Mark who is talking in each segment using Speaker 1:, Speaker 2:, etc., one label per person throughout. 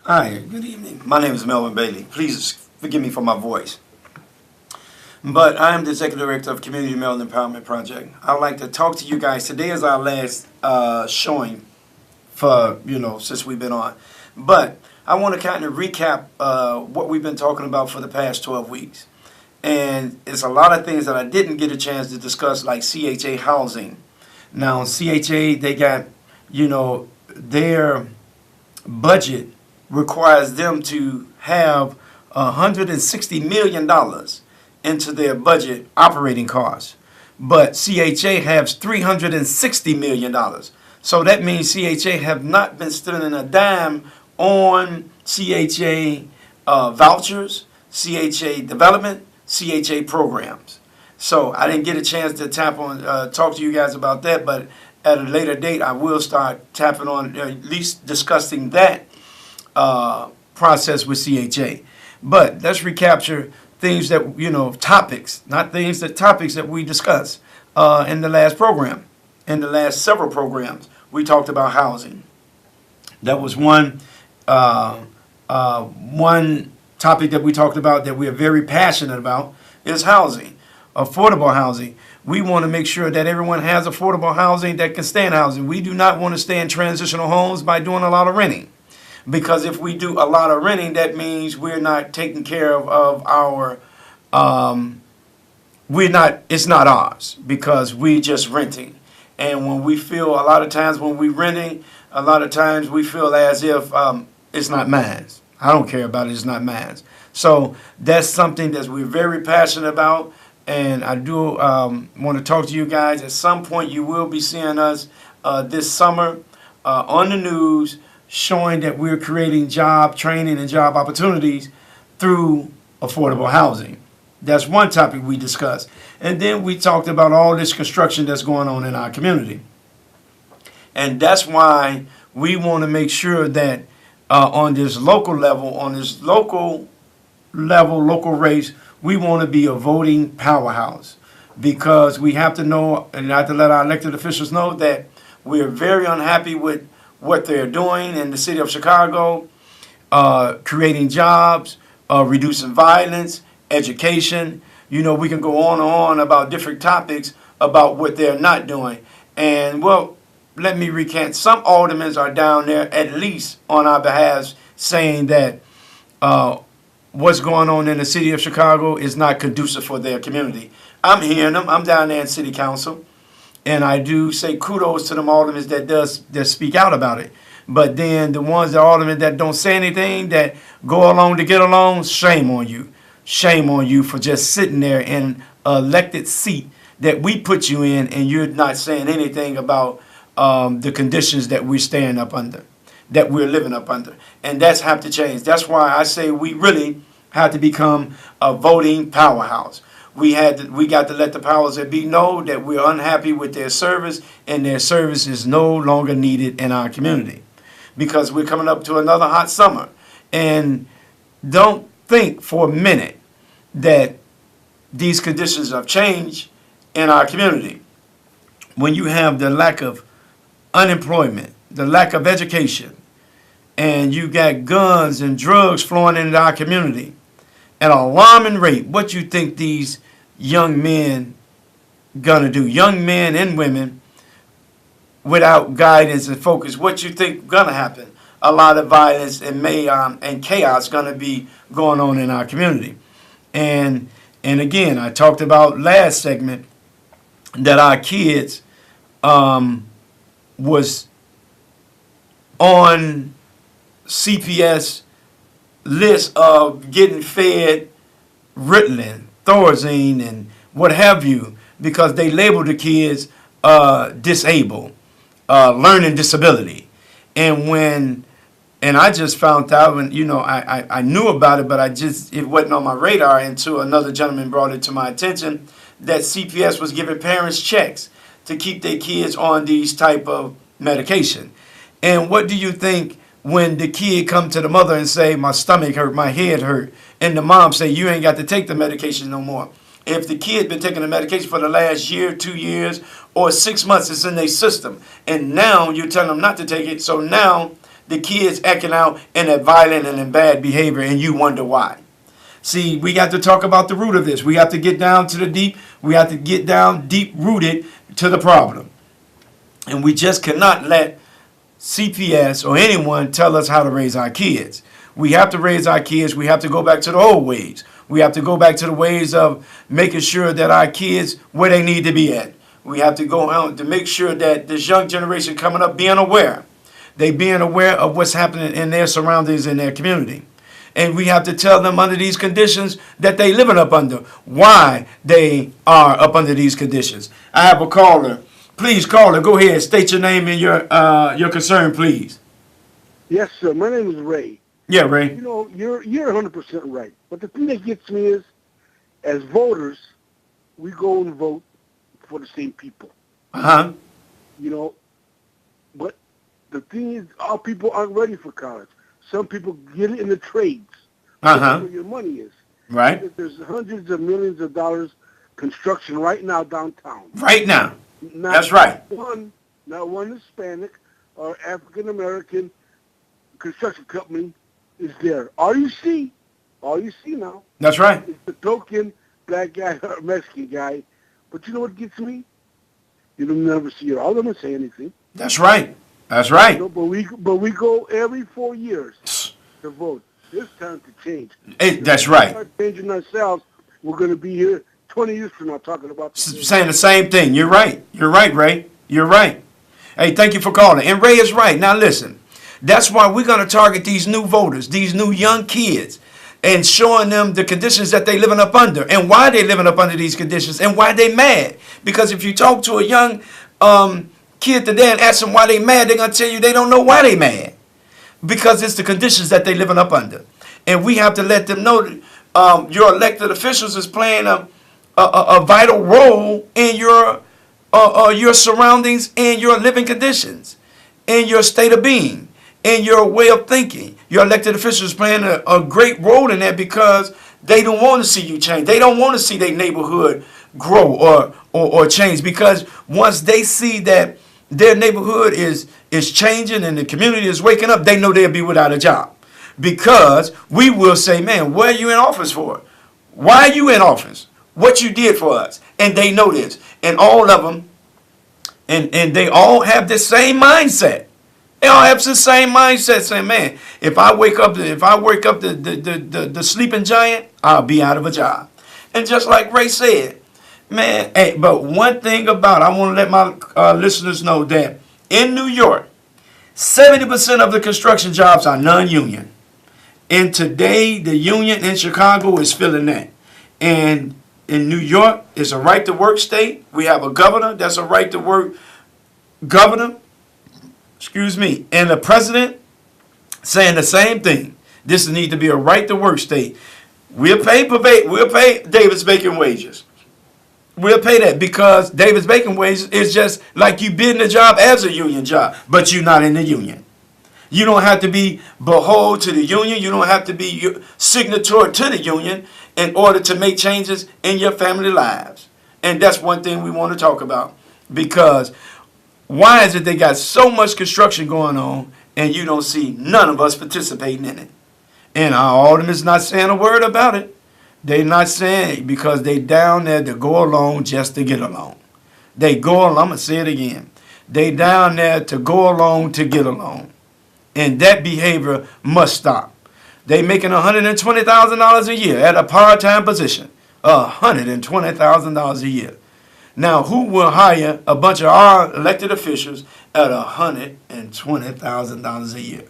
Speaker 1: Hi, good evening. My name is Melvin Bailey. Please forgive me for my voice. But I am the Executive Director of Community Melvin Empowerment Project. I'd like to talk to you guys. Today is our last showing for, since we've been on. But I want to kind of recap what we've been talking about for the past 12 weeks. And it's a lot of things that I didn't get a chance to discuss, like CHA housing. Now, CHA, they got, their budget requires them to have $160 million into their budget operating costs. But CHA has $360 million. So that means CHA have not been spending a dime on CHA vouchers, CHA development, CHA programs. So I didn't get a chance to talk to you guys about that, but at a later date I will start tapping on, at least discussing that process with CHA. But let's recapture things that, topics that we discussed in the last program. In the last several programs, we talked about housing. That was one topic that we talked about that we are very passionate about is housing, affordable housing. We want to make sure that everyone has affordable housing that can stay in housing. We do not want to stay in transitional homes by doing a lot of renting. Because if we do a lot of renting, that means we're not taking care of our, it's not ours because we just renting. And when we feel, a lot of times when we renting, a lot of times we feel as if it's not mine. I don't care about it, it's not mine. So that's something that we're very passionate about. And I do want to talk to you guys. At some point, you will be seeing us this summer on the news, showing that we're creating job training and job opportunities through affordable housing. That's one topic we discussed. And then we talked about all this construction that's going on in our community. And that's why we want to make sure that on this local race, we want to be a voting powerhouse. Because we have to know, and I have to let our elected officials know that we're very unhappy with what they're doing in the city of Chicago, creating jobs, reducing violence, education. We can go on and on about different topics about what they're not doing. And, well, let me recant. Some aldermen are down there, at least on our behalf, saying that what's going on in the city of Chicago is not conducive for their community. I'm hearing them. I'm down there in city council. And I do say kudos to them aldermen that speak out about it. But then the aldermen that don't say anything, that go along to get along, shame on you. Shame on you for just sitting there in an elected seat that we put you in, and you're not saying anything about the conditions that we're staying up under, that we're living up under. And that's have to change. That's why I say we really have to become a voting powerhouse. We got to let the powers that be know that we're unhappy with their service, and their service is no longer needed in our community. Because we're coming up to another hot summer. And don't think for a minute that these conditions have changed in our community. When you have the lack of unemployment, the lack of education, and you got guns and drugs flowing into our community at an alarming rate, what you think these young men gonna do? Young men and women without guidance and focus, what you think gonna happen? A lot of violence and mayhem and chaos gonna be going on in our community. And again, I talked about last segment that our kids was on CPS list of getting fed Ritalin, Thorazine, and what have you, because they labeled the kids disabled, learning disability. And I just found out when, I knew about it, but it wasn't on my radar until another gentleman brought it to my attention that CPS was giving parents checks to keep their kids on these type of medication. And what do you think when the kid come to the mother and say, my stomach hurt, my head hurt, and the mom say, you ain't got to take the medication no more? If the kid been taking the medication for the last year, 2 years, or 6 months, it's in their system, and now you're telling them not to take it, so now the kids acting out in that violent and in bad behavior, and you wonder why. See, we got to talk about the root of this. We have to get down to the deep. We have to get down deep rooted to the problem. And we just cannot let CPS or anyone tell us how to raise our kids. We have to raise our kids. We have to go back to the old ways. We have to go back to the ways of making sure that our kids where they need to be at. We have to go out to make sure that this young generation coming up being aware. They being aware of what's happening in their surroundings, in their community. And we have to tell them under these conditions that they living up under, why they are up under these conditions. I have a caller. Please, caller, go ahead. State your name and your concern, please.
Speaker 2: Yes, sir. My name is Ray.
Speaker 1: Yeah, Ray.
Speaker 2: You know, you're 100% right. But the thing that gets me is, as voters, we go and vote for the same people.
Speaker 1: Uh-huh.
Speaker 2: You know, but the thing is, our people aren't ready for college. Some people get it in the trades.
Speaker 1: Uh-huh.
Speaker 2: That's where your money is.
Speaker 1: Right.
Speaker 2: There's hundreds of millions of dollars construction right now downtown.
Speaker 1: Right now. That's right.
Speaker 2: Not one Hispanic or African American construction company is there. All you see now.
Speaker 1: That's right.
Speaker 2: Is the token black guy or Mexican guy. But you know what gets me? You don't never see all of them say anything.
Speaker 1: That's right. That's right.
Speaker 2: You know, but we go every 4 years to vote. It's time to change.
Speaker 1: That's right.
Speaker 2: If we start changing ourselves, we're going to be here 20 years from now talking about
Speaker 1: saying the same thing. You're right. You're right, Ray. You're right. Hey, thank you for calling. And Ray is right. Now listen, that's why we're going to target these new voters, these new young kids, and showing them the conditions that they living up under and why they living up under these conditions and why they mad. Because if you talk to a young kid today and ask them why they mad, they're going to tell you they don't know why they mad. Because it's the conditions that they living up under. And we have to let them know that your elected officials is playing a vital role in your surroundings and your living conditions, in your state of being, in your way of thinking. Your elected officials playing a great role in that because they don't want to see you change. They don't want to see their neighborhood grow or change, because once they see that their neighborhood is changing and the community is waking up, they know they'll be without a job. Because we will say, man, what are you in office for? Why are you in office? What you did for us. And they know this. And all of them, and they all have the same mindset. They all have the same mindset, saying, man, if I wake up the sleeping giant, I'll be out of a job. And just like Ray said, man, hey, but one thing about it, I want to let my listeners know that in New York, 70% of the construction jobs are non-union. And today, the union in Chicago is filling that. And in New York, it's a right-to-work state. We have a governor that's a right-to-work governor. Excuse me. And the president saying the same thing. This needs to be a right-to-work state. We'll pay Davis-Bacon wages. We'll pay that because Davis-Bacon wages is just like you bidding a job as a union job, but you're not in the union. You don't have to be beholden to the union. You don't have to be signatory to the union in order to make changes in your family lives. And that's one thing we want to talk about. Because why is it they got so much construction going on and you don't see none of us participating in it? And our alderman is not saying a word about it. They're not saying, because they down there to go along just to get along. They go along, I'm going to say it again. They down there to go along to get along. And that behavior must stop. They making $120,000 a year at a part-time position. $120,000 a year. Now, who will hire a bunch of our elected officials at $120,000 a year?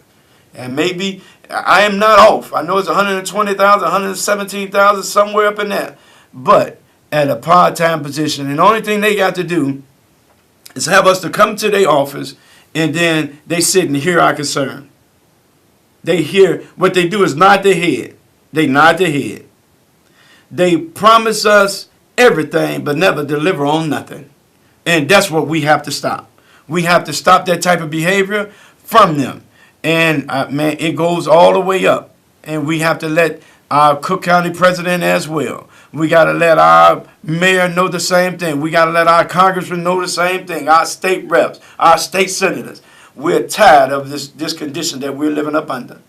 Speaker 1: And maybe, I am not off. I know it's $120,000, $117,000, somewhere up in there. But at a part-time position. And the only thing they got to do is have us to come to their office, and then they sit and hear our concern. They hear, what they do is nod their head. They nod their head. They promise us everything, but never deliver on nothing. And that's what we have to stop. We have to stop that type of behavior from them. And, man, it goes all the way up. And we have to let our Cook County president as well. We got to let our mayor know the same thing. We got to let our congressmen know the same thing. Our state reps, our state senators. we're tired of this condition that we're living up under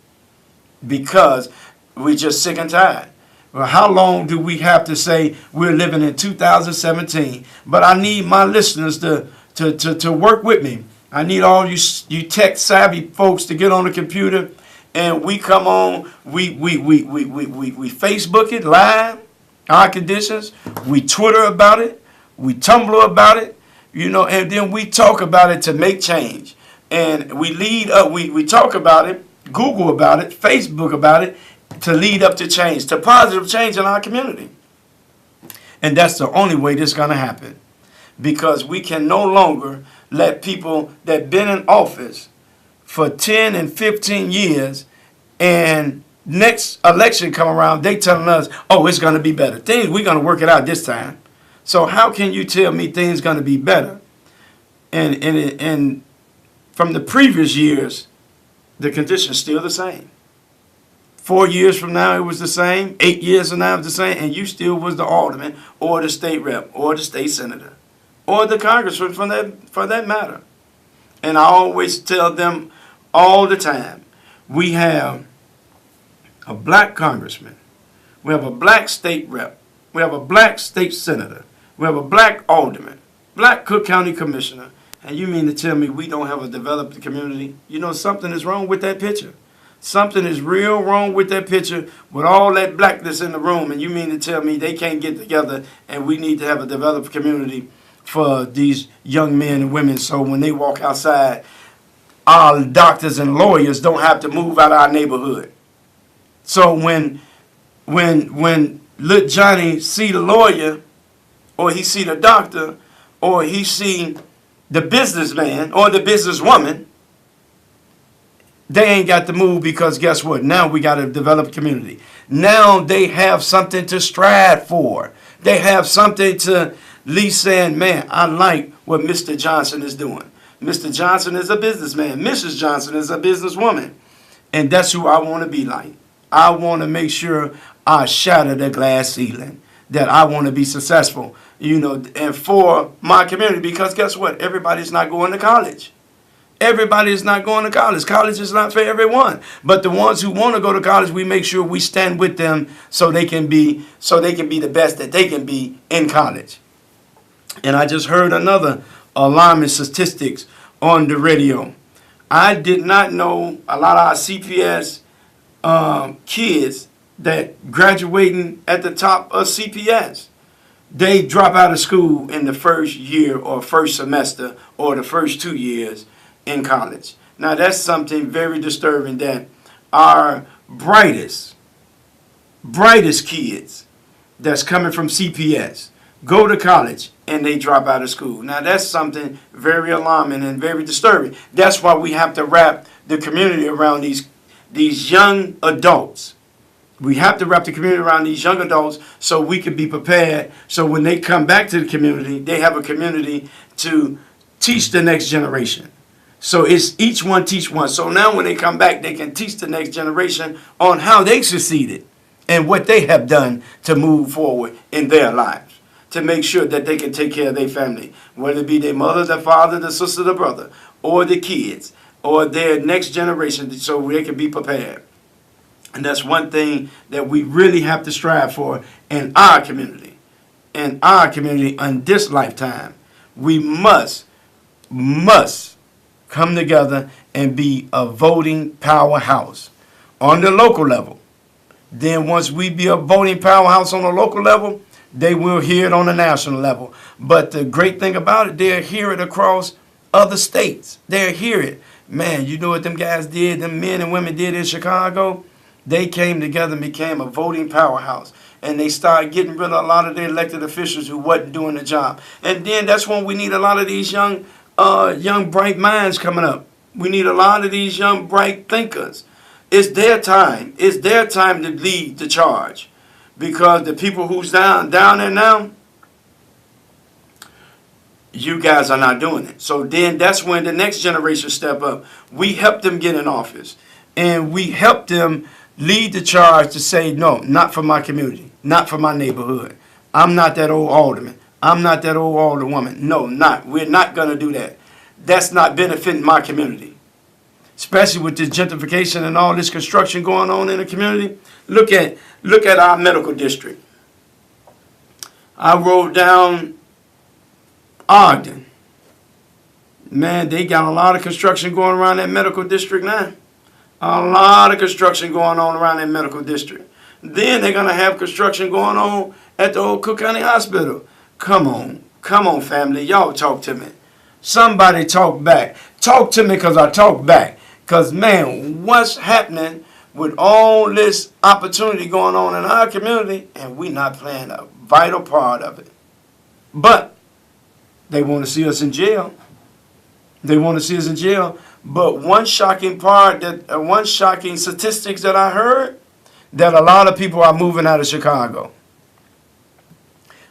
Speaker 1: because we're just sick and tired. Well, how long do we have to say we're living in 2017? But I need my listeners to work with me. I need all you tech savvy folks to get on the computer, and we come on. We Facebook it live, our conditions. We Twitter about it. We Tumblr about it. And then we talk about it to make change. And we lead up. We talk about it, Google about it, Facebook about it, to lead up to change, to positive change in our community. And that's the only way this is going to happen. Because we can no longer let people that been in office for 10 and 15 years and next election come around, they telling us, oh, it's going to be better. We're going to work it out this time. So how can you tell me things going to be better? And from the previous years, the condition's still the same. 4 years from now, it was the same. 8 years from now, it was the same. And you still was the alderman or the state rep or the state senator or the congressman for that matter. And I always tell them all the time, we have a black congressman. We have a black state rep. We have a black state senator. We have a black alderman, black Cook County commissioner. And you mean to tell me we don't have a developed community? Something is wrong with that picture. Something is real wrong with that picture with all that blackness in the room. And you mean to tell me they can't get together and we need to have a developed community for these young men and women so when they walk outside, our doctors and lawyers don't have to move out of our neighborhood. So when little Johnny see the lawyer or he see the doctor or he see the businessman or the businesswoman, they ain't got to move because guess what? Now we got to develop community. Now they have something to strive for. They have something to at least saying, man, I like what Mr. Johnson is doing. Mr. Johnson is a businessman. Mrs. Johnson is a businesswoman. And that's who I want to be like. I want to make sure I shatter the glass ceiling. That I want to be successful, and for my community. Because guess what? Everybody's not going to college. Everybody is not going to college. College is not for everyone. But the ones who want to go to college, we make sure we stand with them so they can be the best that they can be in college. And I just heard another alarming statistics on the radio. I did not know a lot of our CPS kids that graduating at the top of CPS, they drop out of school in the first year or first semester or the first 2 years in college. Now that's something very disturbing, that our brightest kids that's coming from CPS go to college and they drop out of school. Now that's something very alarming and very disturbing. That's why we have to wrap the community around these young adults. We have to wrap the community around these young adults so we can be prepared. So when they come back to the community, they have a community to teach the next generation. So it's each one teach one. So now when they come back, they can teach the next generation on how they succeeded and what they have done to move forward in their lives, to make sure that they can take care of their family, whether it be their mother, their father, their sister, their brother, or the kids, or their next generation, so they can be prepared. And that's one thing that we really have to strive for in our community. In our community, in this lifetime, we must come together and be a voting powerhouse on the local level. Then once we be a voting powerhouse on the local level, they will hear it on the national level. But the great thing about it, they'll hear it across other states. They'll hear it. Man, you know what them guys did, them men and women did in Chicago? They came together and became a voting powerhouse. And they started getting rid of a lot of the elected officials who wasn't doing the job. And then that's when we need a lot of these young bright minds coming up. We need a lot of these young bright thinkers. It's their time. It's their time to lead the charge. Because the people who's down there now, you guys are not doing it. So then that's when the next generation step up. We help them get in office. And we help them lead the charge to say, no, not for my community, not for my neighborhood. I'm not that old alderman. I'm not that old alderwoman. No, not. We're not going to do that. That's not benefiting my community. especially with this gentrification and all this construction going on in the community. Look at our medical district. I rode down Ogden. Man, they got a lot of construction going around that medical district now. A lot of construction going on around that medical district. Then they're going to have construction going on at the old Cook County Hospital. Come on, family. Y'all talk to me. Somebody talk back. Talk to me because I talk back. Because, man, what's happening with all this opportunity going on in our community, and we not playing a vital part of it. But they want to see us in jail. They want to see us in jail. But one shocking statistics that I heard, that a lot of people are moving out of Chicago.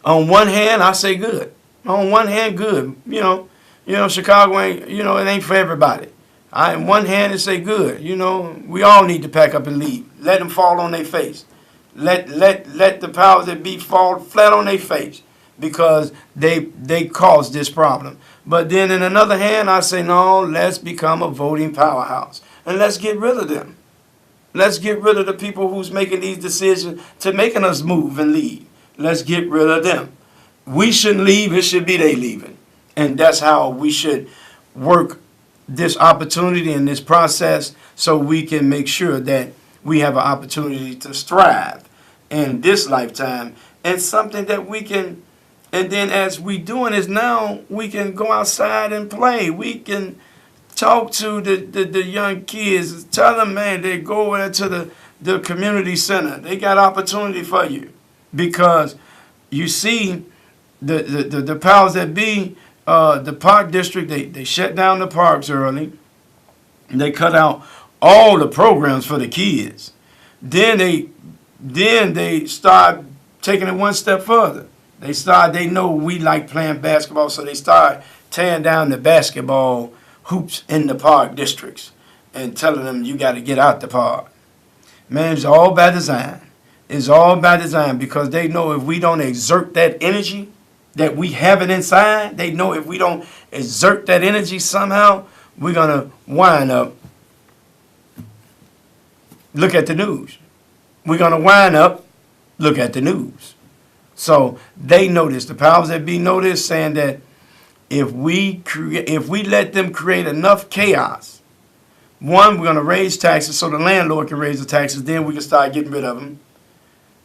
Speaker 1: On one hand, I say good. On one hand, good. Chicago ain't, it ain't for everybody. On one hand, it say good. We all need to pack up and leave. Let them fall on their face. Let the powers that be fall flat on their face because they caused this problem. But then in another hand, I say, no, let's become a voting powerhouse. And let's get rid of them. Let's get rid of the people who's making these decisions to making us move and leave. Let's get rid of them. We shouldn't leave. It should be they leaving. And that's how we should work this opportunity and this process so we can make sure that we have an opportunity to strive in this lifetime and something that we can. And then as we doing this now, we can go outside and play. We can talk to the young kids. Tell them, man, they go over to the community center. They got opportunity for you. Because you see the powers that be, the park district, they shut down the parks early. They cut out all the programs for the kids. Then they start taking it one step further. They know we like playing basketball, so they start tearing down the basketball hoops in the park districts and telling them you got to get out the park. Man, it's all by design. It's all by design because they know if we don't exert that energy that we have it inside, they know if we don't exert that energy somehow, we're going to wind up, look at the news. We're going to wind up, look at the news. So they notice, the powers that be notice, saying that if we let them create enough chaos, one, we're going to raise taxes so the landlord can raise the taxes, then we can start getting rid of them.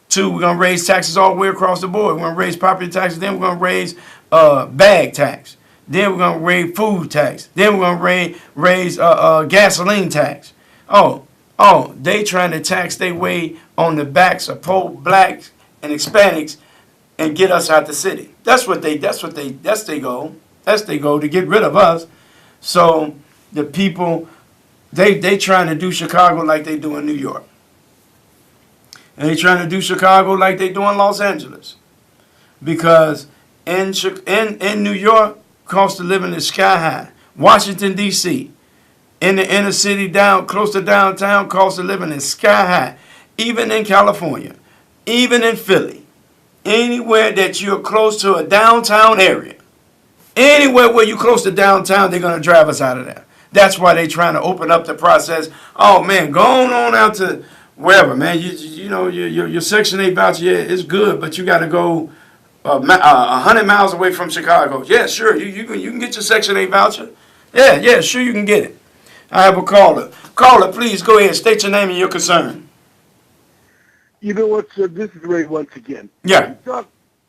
Speaker 1: Two, we're going to raise taxes all the way across the board. We're going to raise property taxes, then we're going to raise bag tax. Then we're going to raise food tax. Then we're going to raise gasoline tax. Oh, they trying to tax their way on the backs of poor blacks and Hispanics and get us out the city. That's their goal. That's their goal, to get rid of us. So the people, they trying to do Chicago like they do in New York. And they trying to do Chicago like they do in Los Angeles. Because in New York, cost of living is sky high. Washington, D.C., in the inner city close to downtown, cost of living is sky high. Even in California, even in Philly, anywhere that you're close to a downtown area, anywhere where you're close to downtown, they're going to drive us out of there. That's why they're trying to open up the process. Oh, man, going on out to wherever, man. Your Section 8 voucher, yeah, it's good, but you got to go 100 miles away from Chicago. Yeah, sure, you can get your Section 8 voucher. Yeah, sure, you can get it. I have a caller. Caller, please go ahead. State your name and your concern.
Speaker 2: You know what, sir? This is Ray once again.
Speaker 1: Yeah.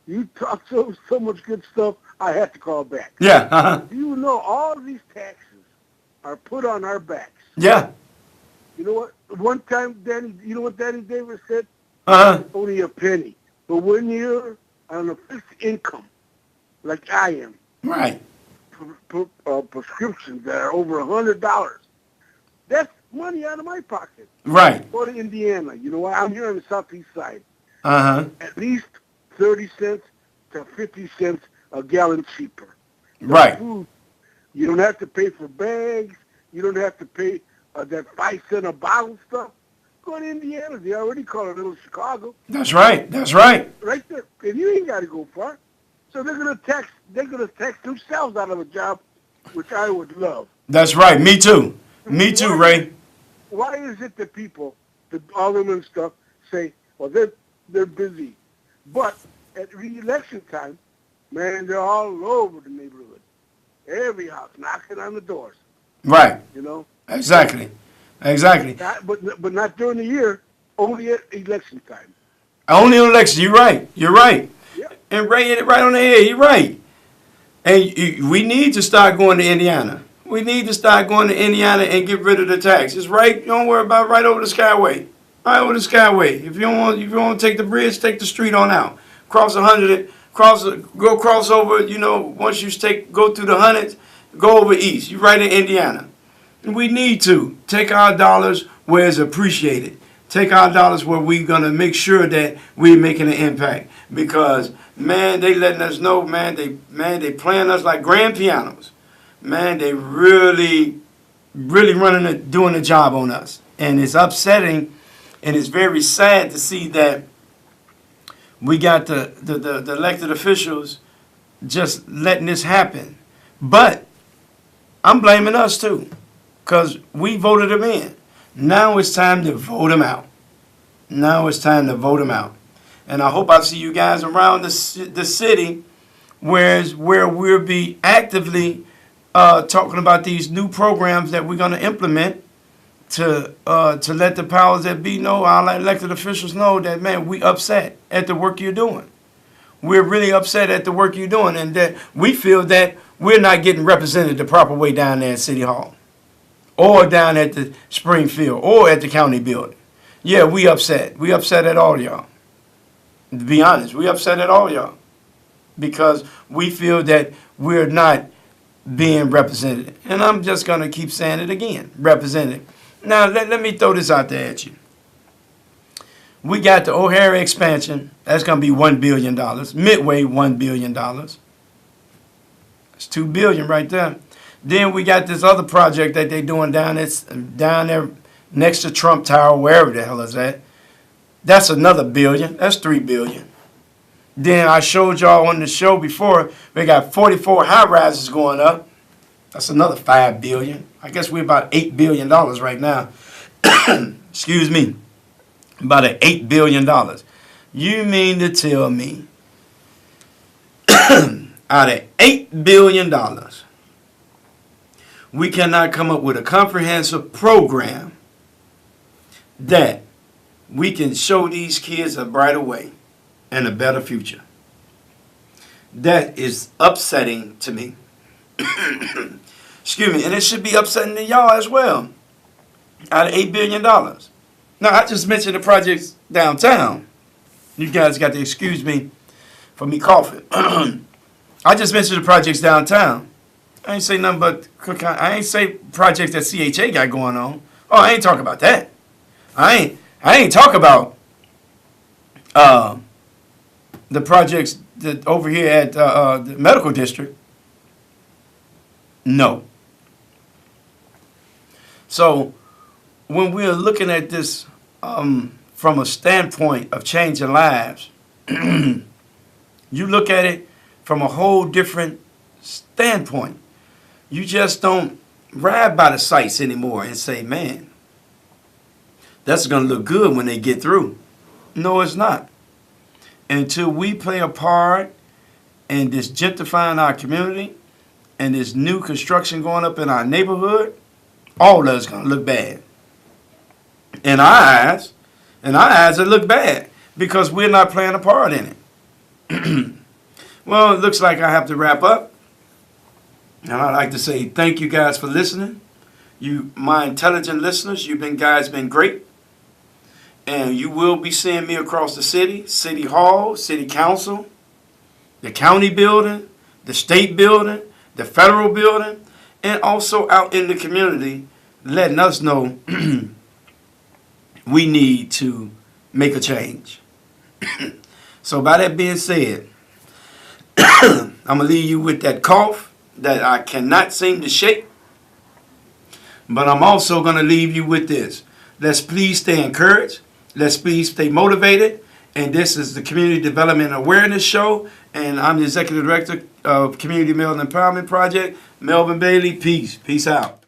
Speaker 2: You talk so much good stuff, I have to call back.
Speaker 1: Yeah. Uh-huh.
Speaker 2: Do you know all these taxes are put on our backs?
Speaker 1: Yeah.
Speaker 2: You know what? One time, you know what Danny Davis said?
Speaker 1: Uh-huh.
Speaker 2: Only a penny. But when you're on a fixed income, like I am,
Speaker 1: right,
Speaker 2: prescriptions that are over $100, that's money out of my pocket.
Speaker 1: Right.
Speaker 2: Go to Indiana. You know what? I'm here on the southeast side.
Speaker 1: Uh-huh.
Speaker 2: At least 30 cents to 50 cents a gallon cheaper.
Speaker 1: Right.
Speaker 2: Food, you don't have to pay for bags. You don't have to pay that 5 cent a bottle stuff. Go to Indiana. They already call it Little Chicago.
Speaker 1: That's right. That's right.
Speaker 2: Right there. And you ain't got to go far. So they're gonna tax themselves out of a job, which I would love.
Speaker 1: That's right. Me too. Me too, Ray.
Speaker 2: Why is it that people, the aldermen and stuff, say, well, they're busy, but at re-election time, man, they're all over the neighborhood, every house, knocking on the doors.
Speaker 1: Right.
Speaker 2: You know.
Speaker 1: Exactly. Exactly.
Speaker 2: But not during the year, only at election time.
Speaker 1: Only on election. You're right. You're right.
Speaker 2: Yeah.
Speaker 1: And Ray hit it right on the head. You're right. And we need to start going to Indiana. We need to start going to Indiana and get rid of the tax. It's right. Don't worry about it, right over the Skyway. Right over the Skyway. If you don't want to take the bridge, take the street on out. Cross 100. Go cross over. You know, once you go through the 100, go over east. You're right in Indiana. And we need to take our dollars where it's appreciated. Take our dollars where we're going to make sure that we're making an impact. Because, man, they letting us know, they playing us like grand pianos. Man, they really doing the job on us. And it's upsetting, and it's very sad to see that we got the elected officials just letting this happen. But I'm blaming us, too, because we voted them in. Now it's time to vote them out. Now it's time to vote them out. And I hope I see you guys around the city where we'll be actively talking about these new programs that we're going to implement to let the powers that be know, our elected officials know that, man, we upset at the work you're doing. We're really upset at the work you're doing, and that we feel that we're not getting represented the proper way down there at City Hall, or down at the Springfield, or at the county building. Yeah, we upset. We upset at all y'all. To be honest, we upset at all y'all. Because we feel that we're not being represented. And I'm just going to keep saying it again, represented. Now, let me throw this out there at you. We got the O'Hare expansion. That's going to be $1 billion. Midway, $1 billion. That's $2 billion right there. Then we got this other project that they're doing down there next to Trump Tower, wherever the hell is that. That's another billion. That's $3 billion. Then I showed y'all on the show before, we got 44 high-rises going up. That's another $5 billion. I guess we're about $8 billion right now. Excuse me. About $8 billion. You mean to tell me out of $8 billion, we cannot come up with a comprehensive program that we can show these kids a brighter way and a better future? That is upsetting to me. Excuse me. And it should be upsetting to y'all as well. Out of $8 billion. Now, I just mentioned the projects downtown. You guys got to excuse me for me coughing. I just mentioned the projects downtown. I ain't say nothing but I ain't say projects that CHA got going on. Oh, I ain't talking about that. I ain't talk about the projects that over here at the medical district. No. So when we're looking at this from a standpoint of changing lives, you look at it from a whole different standpoint. You just don't ride by the sights anymore and say, man, that's going to look good when they get through. No, it's not. Until we play a part in this gentrifying our community and this new construction going up in our neighborhood, all of it's going to look bad. In our eyes, it look bad because we're not playing a part in it. Well, it looks like I have to wrap up. And I'd like to say thank you guys for listening. You, my intelligent listeners, guys been great. And you will be seeing me across the city, City Hall, City Council, the county building, the state building, the federal building, and also out in the community, letting us know we need to make a change. So by that being said, I'm going to leave you with that cough that I cannot seem to shake. But I'm also going to leave you with this. Let's please stay encouraged. Let's please stay motivated. And this is the Community Development Awareness Show. And I'm the Executive Director of Community Male Empowerment Project, Melvin Bailey. Peace. Peace out.